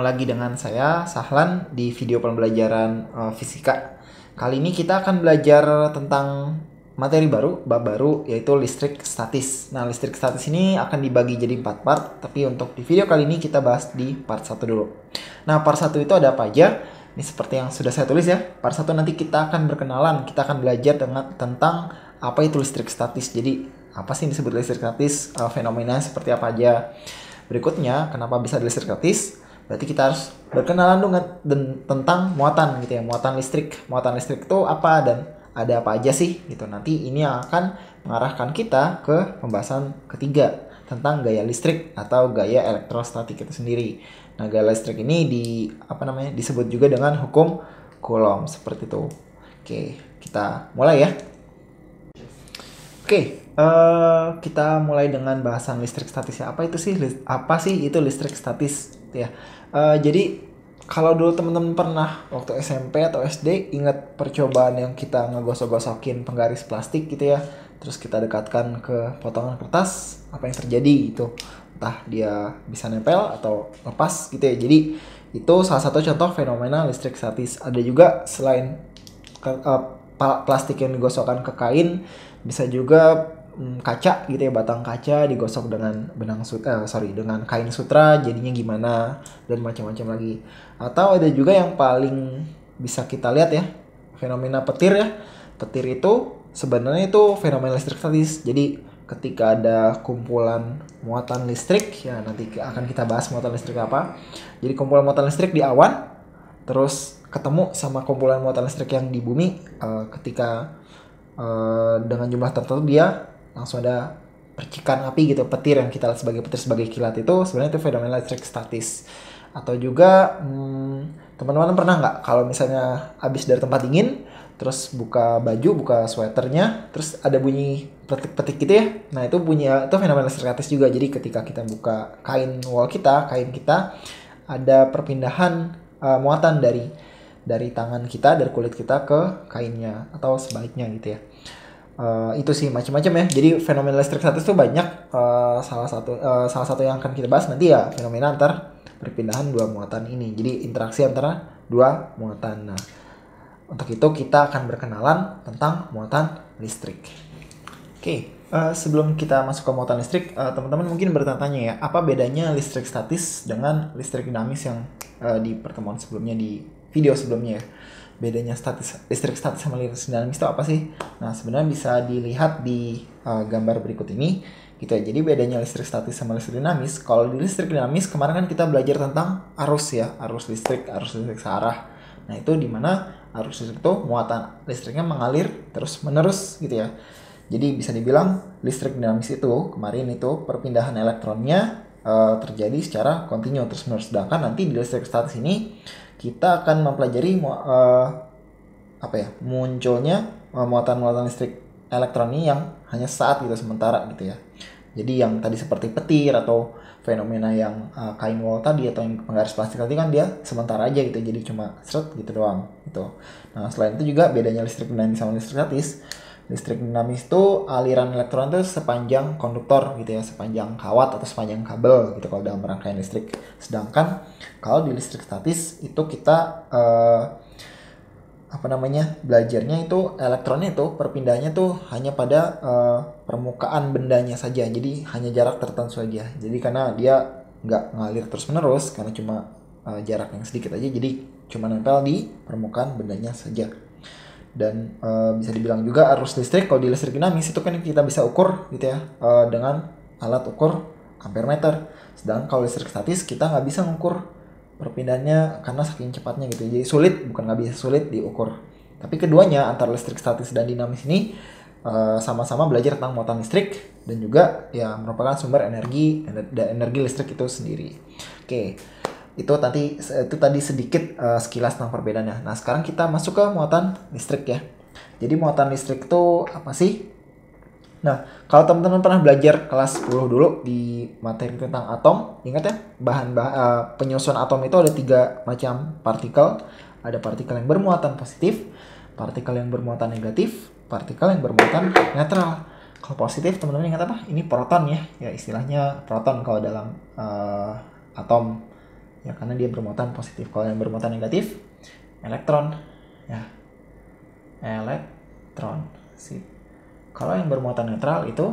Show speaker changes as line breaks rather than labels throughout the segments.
Lagi dengan saya Sahlan di video pembelajaran fisika. Kali ini kita akan belajar tentang materi baru, bab baru, yaitu listrik statis. Nah, listrik statis ini akan dibagi jadi 4 part, tapi untuk di video kali ini kita bahas di part 1 dulu. Nah, part 1 itu ada apa aja? Ini seperti yang sudah saya tulis ya. Part 1 nanti kita akan berkenalan, kita akan belajar tentang apa itu listrik statis. Jadi, apa sih yang disebut listrik statis, fenomena seperti apa aja. Berikutnya, kenapa bisa listrik statis? Berarti kita harus berkenalan tentang muatan gitu ya, muatan listrik. Muatan listrik itu apa dan ada apa aja sih gitu. Nanti ini yang akan mengarahkan kita ke pembahasan ketiga tentang gaya listrik atau gaya elektrostatik itu sendiri. Nah, gaya listrik ini disebut juga dengan hukum Coulomb seperti itu. Oke, kita mulai ya. Kita mulai dengan bahasan listrik statis ya. Apa sih itu listrik statis ya? Jadi kalau dulu teman-teman pernah waktu SMP atau SD ingat percobaan yang kita ngegosok-gosokin penggaris plastik gitu ya, terus kita dekatkan ke potongan kertas, apa yang terjadi gitu, entah dia bisa nempel atau lepas gitu ya. Jadi itu salah satu contoh fenomena listrik statis. Ada juga selain plastik yang digosokkan ke kain, bisa juga kaca gitu ya, batang kaca digosok dengan dengan kain sutra jadinya gimana, dan macam-macam lagi. Atau ada juga yang paling bisa kita lihat ya, fenomena petir ya. Petir itu sebenarnya itu fenomena listrik statis. Jadi ketika ada kumpulan muatan listrik ya, nanti akan kita bahas muatan listrik apa. Jadi kumpulan muatan listrik di awan terus ketemu sama kumpulan muatan listrik yang di bumi, ketika dengan jumlah tertentu dia langsung ada percikan api gitu, petir yang kita lihat sebagai petir, sebagai kilat, itu sebenarnya itu fenomena listrik statis. Atau juga teman-teman pernah nggak kalau misalnya habis dari tempat dingin terus buka baju, buka sweaternya, terus ada bunyi petik-petik gitu ya. Nah, itu fenomena listrik statis juga. Jadi ketika kita buka kain kita ada perpindahan muatan dari tangan kita, dari kulit kita ke kainnya atau sebaliknya gitu ya. Itu sih macam-macam ya. Jadi fenomena listrik statis itu banyak. Salah satu yang akan kita bahas nanti ya, fenomena antar perpindahan dua muatan ini. Jadi interaksi antara dua muatan. Nah, untuk itu kita akan berkenalan tentang muatan listrik. Sebelum kita masuk ke muatan listrik, teman-teman mungkin bertanya ya, apa bedanya listrik statis dengan listrik dinamis yang di pertemuan sebelumnya, di video sebelumnya ya. Bedanya listrik statis sama listrik dinamis itu apa sih? Nah, sebenarnya bisa dilihat di gambar berikut ini gitu ya. Jadi bedanya listrik statis sama listrik dinamis, kalau di listrik dinamis kemarin kan kita belajar tentang arus ya, arus listrik searah. Nah, itu dimana arus listrik itu muatan listriknya mengalir terus menerus gitu ya. Jadi bisa dibilang listrik dinamis itu kemarin itu perpindahan elektronnya terjadi secara kontinu terus menerus. Sedangkan nanti di listrik statis ini kita akan mempelajari munculnya muatan-muatan listrik elektron ini yang hanya saat gitu, sementara gitu ya. Jadi yang tadi seperti petir atau fenomena yang kain wol tadi atau yang penggaris plastik tadi kan dia sementara aja gitu, jadi cuma seret gitu doang gitu. Nah, selain itu juga bedanya listrik dinamis sama listrik statis. Listrik dinamis itu aliran elektron itu sepanjang konduktor gitu ya, sepanjang kawat atau sepanjang kabel gitu kalau dalam rangkaian listrik. Sedangkan kalau di listrik statis itu kita belajarnya itu elektronnya itu perpindahannya tuh hanya pada permukaan bendanya saja. Jadi hanya jarak tertentu saja. Jadi karena dia nggak ngalir terus menerus, karena cuma jarak yang sedikit aja, jadi cuma nempel di permukaan bendanya saja. Dan bisa dibilang juga arus listrik kalau di listrik dinamis itu kan kita bisa ukur gitu ya, dengan alat ukur ampere meter. Sedangkan kalau listrik statis kita nggak bisa mengukur perpindahannya karena saking cepatnya gitu. Jadi sulit diukur. Tapi keduanya antara listrik statis dan dinamis ini sama-sama belajar tentang muatan listrik dan juga ya merupakan sumber energi listrik itu sendiri. Itu tadi sedikit sekilas tentang perbedaannya. Nah, sekarang kita masuk ke muatan listrik ya. Jadi muatan listrik itu apa sih? Nah, kalau teman-teman pernah belajar kelas 10 dulu di materi tentang atom, ingat ya, penyusunan atom itu ada 3 macam partikel. Ada partikel yang bermuatan positif, partikel yang bermuatan negatif, partikel yang bermuatan netral. Kalau positif teman-teman ingat apa? Ini proton ya. Ya, istilahnya proton kalau dalam atom. ya karena dia bermuatan positif. Kalau yang bermuatan negatif, elektron, ya elektron. Sip. Kalau yang bermuatan netral itu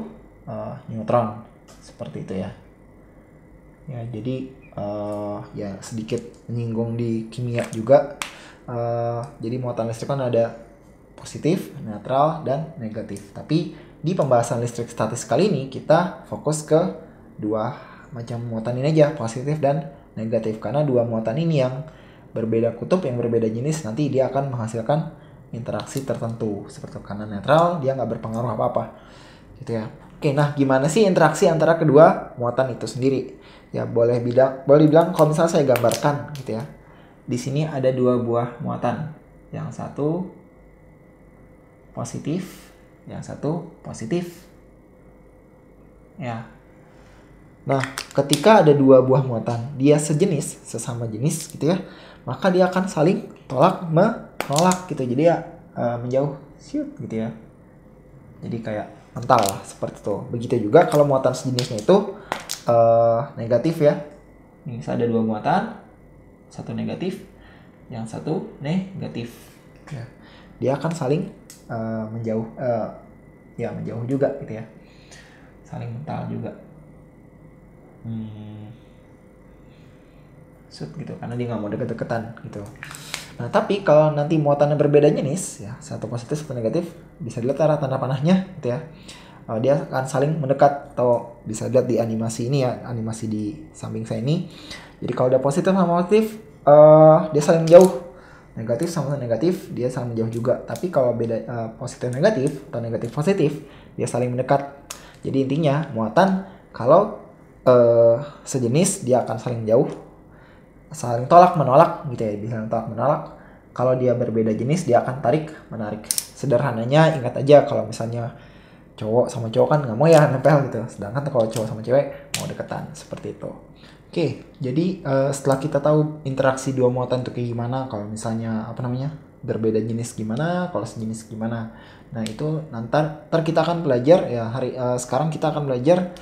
neutron, seperti itu ya. Ya jadi ya sedikit menyinggung di kimia juga. Jadi muatan listrik kan ada positif, netral, dan negatif. Tapi di pembahasan listrik statis kali ini kita fokus ke dua macam muatan ini aja, positif dan negatif. Karena dua muatan ini yang berbeda kutub, yang berbeda jenis, nanti dia akan menghasilkan interaksi tertentu. Seperti karena netral, dia nggak berpengaruh apa-apa. Gitu ya. Oke, nah gimana sih interaksi antara kedua muatan itu sendiri? Ya boleh dibilang kalau misalnya saya gambarkan gitu ya. Di sini ada dua buah muatan. Yang satu positif, yang satu positif. Ya. Nah, ketika ada dua buah muatan, dia sejenis, sesama jenis gitu ya, maka dia akan saling tolak menolak gitu. Jadi ya menjauh, shoot gitu ya. Jadi kayak mental lah seperti itu. Begitu juga kalau muatan sejenisnya itu negatif ya. Ini ada dua muatan, satu negatif, yang satu negatif. Ya. Dia akan saling menjauh, ya menjauh juga gitu ya. Saling mental juga. Shoot gitu, karena dia nggak mau deket-deketan gitu. Nah tapi kalau nanti muatannya berbeda jenis ya, satu positif satu negatif, bisa dilihat arah tanda panahnya gitu ya. Dia akan saling mendekat, atau bisa dilihat di animasi ini ya, animasi di samping saya ini. Jadi kalau udah positif sama positif, dia saling menjauh. Negatif sama negatif dia saling menjauh juga. Tapi kalau beda positif negatif atau negatif positif, dia saling mendekat. Jadi intinya muatan kalau sejenis dia akan saling jauh, saling tolak menolak gitu ya, bisa tolak menolak. Kalau dia berbeda jenis dia akan tarik menarik. Sederhananya ingat aja kalau misalnya cowok sama cowok kan nggak mau ya nempel gitu, sedangkan kalau cowok sama cewek mau deketan, seperti itu. Oke, jadi setelah kita tahu interaksi dua muatan itu kayak gimana, kalau misalnya berbeda jenis gimana, kalau sejenis gimana. Nah itu ntar kita akan belajar ya, sekarang kita akan belajar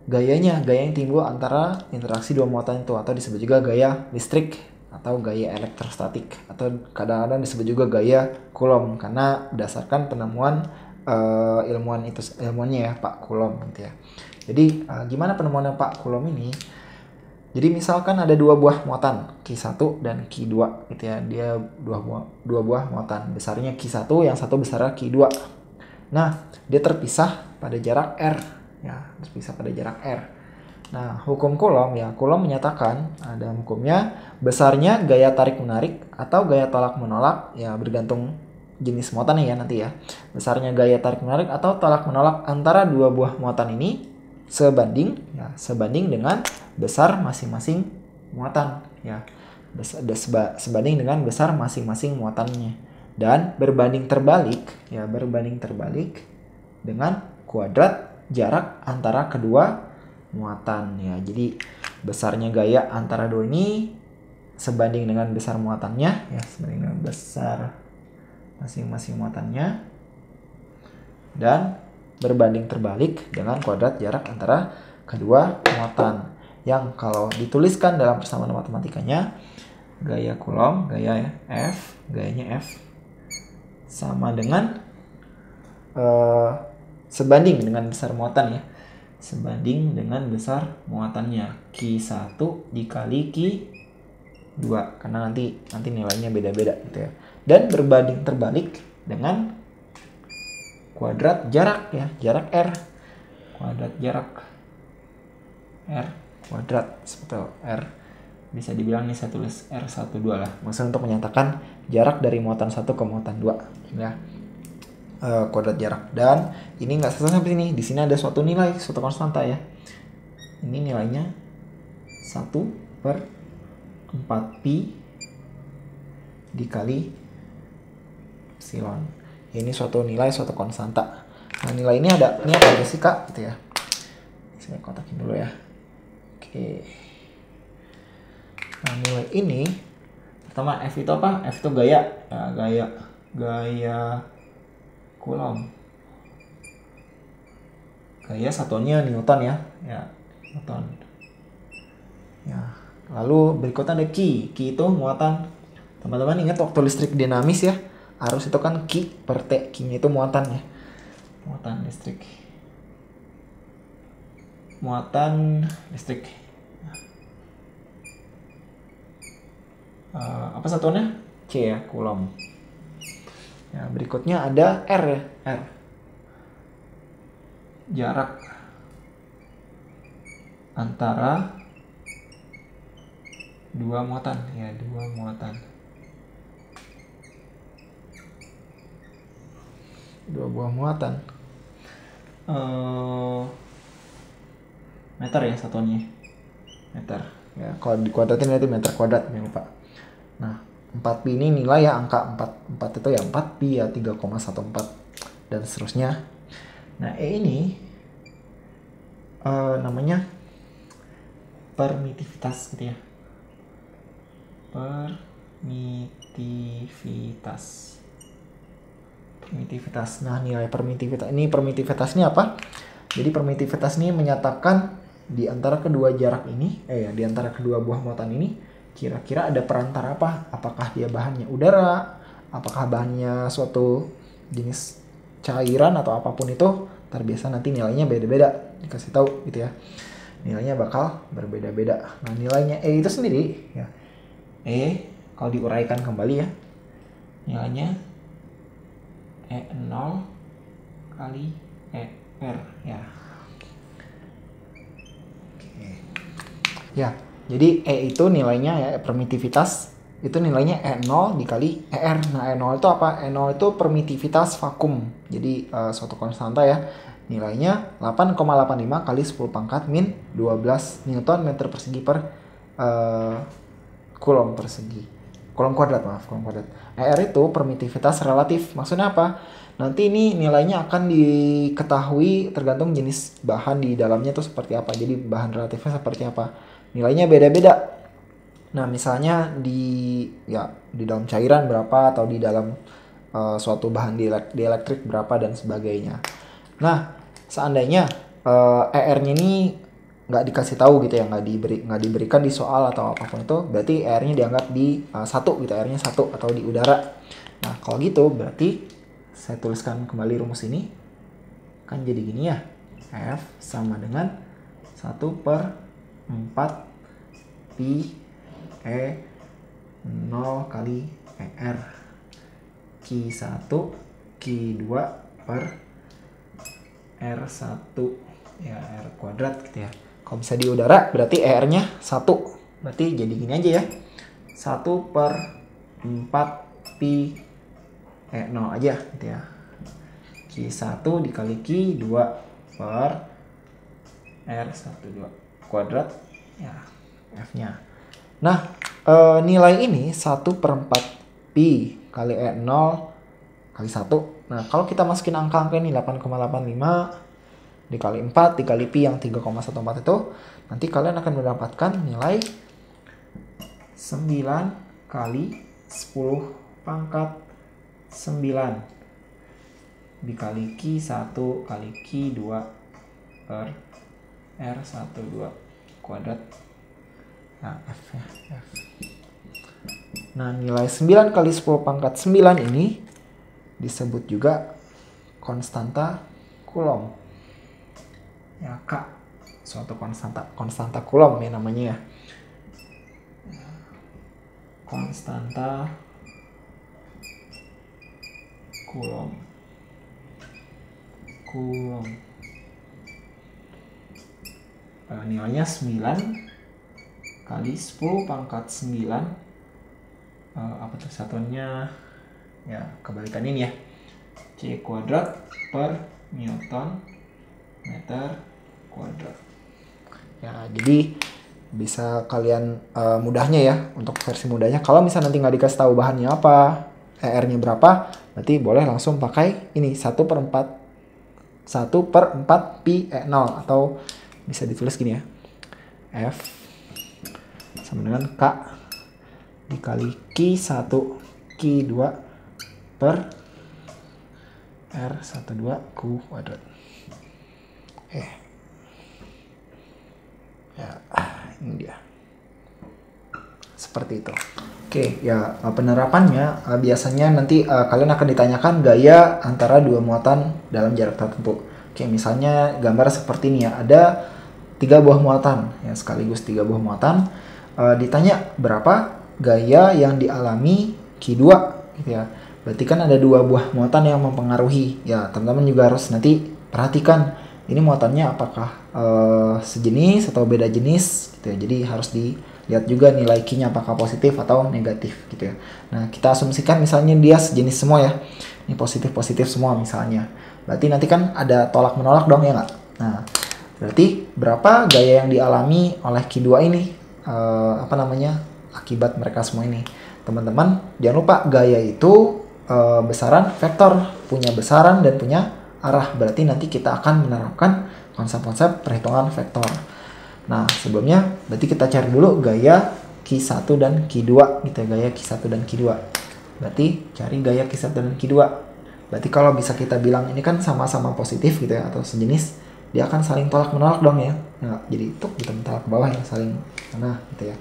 gaya yang timbul antara interaksi dua muatan itu, atau disebut juga gaya listrik atau gaya elektrostatik, atau kadang-kadang disebut juga gaya Coulomb karena berdasarkan penemuan ilmuannya ya, Pak Coulomb gitu ya. Jadi gimana penemuannya Pak Coulomb ini? Jadi misalkan ada dua buah muatan, Q1 dan Q2 gitu ya. Dia dua buah muatan. Besarnya Q1, yang satu besarnya Q2. Nah, dia terpisah pada jarak R ya, terpisah pada jarak R. Nah, hukum Coulomb ya, Coulomb menyatakan ada hukumnya besarnya gaya tarik menarik atau gaya tolak menolak ya, bergantung jenis muatannya ya nanti ya. Besarnya gaya tarik menarik atau tolak menolak antara dua buah muatan ini sebanding dengan besar masing-masing muatan ya. Sebanding dengan besar masing-masing muatannya, dan berbanding terbalik dengan kuadrat jarak antara kedua muatan ya. Jadi besarnya gaya antara dua ini sebanding dengan besar muatannya ya, sebanding dengan besar masing-masing muatannya, dan berbanding terbalik dengan kuadrat jarak antara kedua muatan, yang kalau dituliskan dalam persamaan matematikanya gaya Coulomb, gayanya F sama dengan sebanding dengan besar muatan ya, sebanding dengan besar muatannya Q1 dikali Q2, karena nanti nilainya beda-beda gitu ya, dan berbanding terbalik dengan kuadrat jarak ya, jarak R, kuadrat jarak R kuadrat, seperti R, bisa dibilang nih saya tulis R12 lah, maksudnya untuk menyatakan jarak dari muatan 1 ke muatan 2 ya, kuadrat jarak. Dan ini nggak selesai sampai sini, di sini ada suatu nilai, suatu konstanta ya, ini nilainya 1/4pi dikali epsilon. Ini suatu nilai, suatu konstanta. Nah nilai ini apa aja sih kak gitu ya, saya kotakin dulu ya. Oke, nah nilai ini pertama F itu apa? F itu gaya ya, gaya Coulomb, gaya satuannya Newton ya Newton ya, Lalu berikutnya ada Q. Q itu muatan. Teman-teman ingat waktu listrik dinamis ya, arus itu kan Q per T. Q-nya itu muatan ya. Muatan listrik. Muatan listrik. Apa satuannya? C ya, Coulomb. Ya, berikutnya ada R ya, R. Jarak antara dua muatan ya, dua muatan. Dua buah muatan. Meter ya satuannya. Meter. Ya, kalau dikuadratin itu meter kuadrat, jangan lupa. Nah, 4pi ini nilai ya, angka 4 itu ya 4pi ya 3,14 dan seterusnya. Nah, E ini namanya permitivitas gitu ya. Permitivitas. Nah, nilai permitivitas ini apa? Jadi permitivitas ini menyatakan di antara kedua jarak ini, di antara kedua buah muatan ini kira-kira ada perantara apa? Apakah dia bahannya udara? Apakah bahannya suatu jenis cairan atau apapun itu? Terbiasa nanti nilainya beda-beda, dikasih tahu gitu ya. Nilainya bakal berbeda-beda. Nah, nilainya E itu sendiri ya. E kalau diuraikan kembali ya, nilainya E0 kali ER ya. Oke. Ya, jadi E itu nilainya ya, permitivitas itu nilainya E0 dikali ER. Nah, E0 itu apa? E0 itu permitivitas vakum. Jadi suatu konstanta ya. Nilainya 8,85 kali 10 pangkat min 12 Newton meter persegi per Coulomb persegi. Coulomb kuadrat, maaf, Coulomb kuadrat. ER itu permitivitas relatif. Maksudnya apa? Nanti ini nilainya akan diketahui tergantung jenis bahan di dalamnya itu seperti apa. Jadi bahan relatifnya seperti apa. Nilainya beda-beda. Nah, misalnya di dalam cairan berapa atau di dalam suatu bahan di elektrik berapa dan sebagainya. Nah, seandainya ER-nya ini nggak dikasih tahu gitu ya, nggak diberikan di soal atau apapun itu, berarti ER-nya dianggap di 1 gitu, ER-nya 1 atau di udara. Nah, kalau gitu berarti saya tuliskan kembali rumus ini, kan jadi gini ya, F sama dengan 1/4 pi E0 kali ER Q1 Q2 per R1 ya, R kuadrat gitu ya. Kalau bisa di udara berarti ER-nya 1. Berarti jadi gini aja ya, 1/4 pi E0 aja gitu ya. Q1 dikali Q2 per R12 kuadrat ya, F-nya. Nah, nilai ini 1/4 pi kali E0 kali 1. Nah, kalau kita masukin angka-angka ini 8,85 dikali 4 dikali pi yang 3,14 itu, nanti kalian akan mendapatkan nilai 9 kali 10 pangkat 9 dikali Q1 kali Q2 per R12 kuadrat. Nah, F ya, F. Nah, nilai 9 kali 10 pangkat 9 ini disebut juga konstanta Coulomb. Ya, K, suatu konstanta Coulomb ya namanya ya. Konstanta Coulomb. Nilainya 9 kali 10 pangkat 9 apa tuh satuannya ya, kebalikan ini ya, C kuadrat per Newton meter kuadrat ya. Jadi bisa kalian mudahnya ya, untuk versi mudahnya kalau misalnya nanti nggak dikasih tahu bahannya apa, ER-nya berapa, berarti boleh langsung pakai ini 1/4 pi E0, atau bisa ditulis gini ya, F sama dengan K dikali Q1 Q2 per R12 kuadrat. Ya, ini dia. Seperti itu. Oke, ya penerapannya biasanya nanti kalian akan ditanyakan gaya antara dua muatan dalam jarak tertentu. Oke, misalnya gambar seperti ini ya, ada 3 buah muatan, ya sekaligus 3 buah muatan. Ditanya berapa gaya yang dialami Q2 gitu ya. Berarti kan ada 2 buah muatan yang mempengaruhi. Ya, teman-teman juga harus nanti perhatikan ini muatannya apakah sejenis atau beda jenis gitu ya. Jadi harus dilihat juga nilai Q-nya apakah positif atau negatif gitu ya. Nah, kita asumsikan misalnya dia sejenis semua ya. Ini positif-positif semua misalnya. Berarti nanti kan ada tolak menolak dong ya nggak? Nah, berarti berapa gaya yang dialami oleh Q2 ini? Akibat mereka semua ini. Teman-teman, jangan lupa gaya itu besaran vektor, punya besaran dan punya arah. Berarti nanti kita akan menerapkan konsep-konsep perhitungan vektor. Nah, sebelumnya berarti kita cari dulu gaya Q1 dan Q2 gitu ya, gaya Q1 dan Q2. Berarti cari gaya Q1 dan Q2. Berarti kalau bisa kita bilang ini kan sama-sama positif gitu ya atau sejenis, dia akan saling tolak menolak dong ya. Nah, jadi itu kita tolak ke bawah ya, saling mana gitu ya.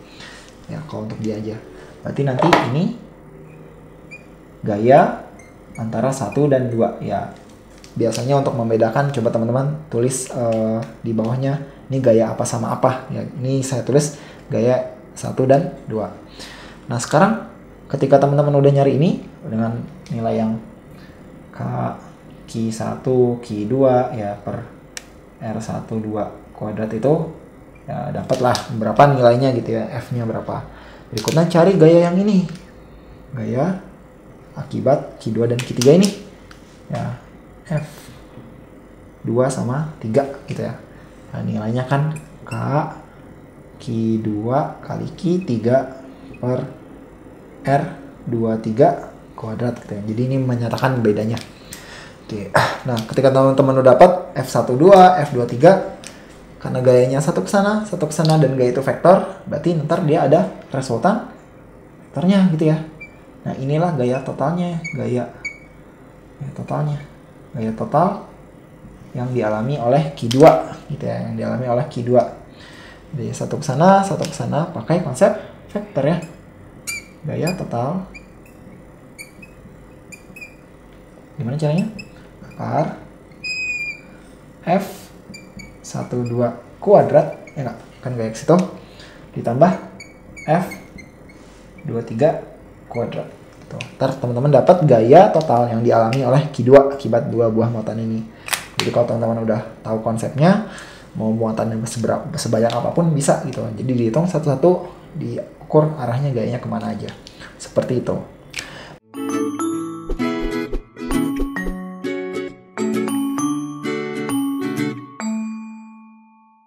Ya, kalau untuk dia aja. Berarti nanti ini gaya antara 1 dan 2 ya. Biasanya untuk membedakan coba teman-teman tulis di bawahnya ini gaya apa sama apa ya. Ini saya tulis gaya 1 dan 2. Nah, sekarang ketika teman-teman udah nyari ini dengan nilai yang Q1, Q2 ya per R12 kuadrat itu ya dapatlah berapa nilainya gitu ya, F-nya berapa. Berikutnya cari gaya yang ini. Gaya akibat Q2 dan Q3 ini. Ya, F2 sama 3 gitu ya. Nah, nilainya kan Q2 kali Q3 per R23 kuadrat gitu ya. Jadi ini menyatakan bedanya. Oke. Nah, ketika teman-teman udah dapat F12, F23 karena gayanya satu ke sana dan gaya itu vektor, berarti ntar dia ada resultan vektornya gitu ya. Nah, inilah gaya totalnya, gaya total yang dialami oleh Q2 gitu ya, yang dialami oleh Q2. Jadi satu ke sana pakai konsep vektor ya. Gaya total. Gimana caranya? Akar F12 kuadrat ya enggak? Kan gaya X itu ditambah F23 kuadrat. Tuh, ntar teman-teman dapat gaya total yang dialami oleh Q2 akibat 2 buah muatan ini. Jadi kalau teman-teman udah tahu konsepnya, mau muatan yang sebanyak apapun bisa gitu. Jadi dihitung satu-satu, diukur arahnya gayanya kemana aja. Seperti itu.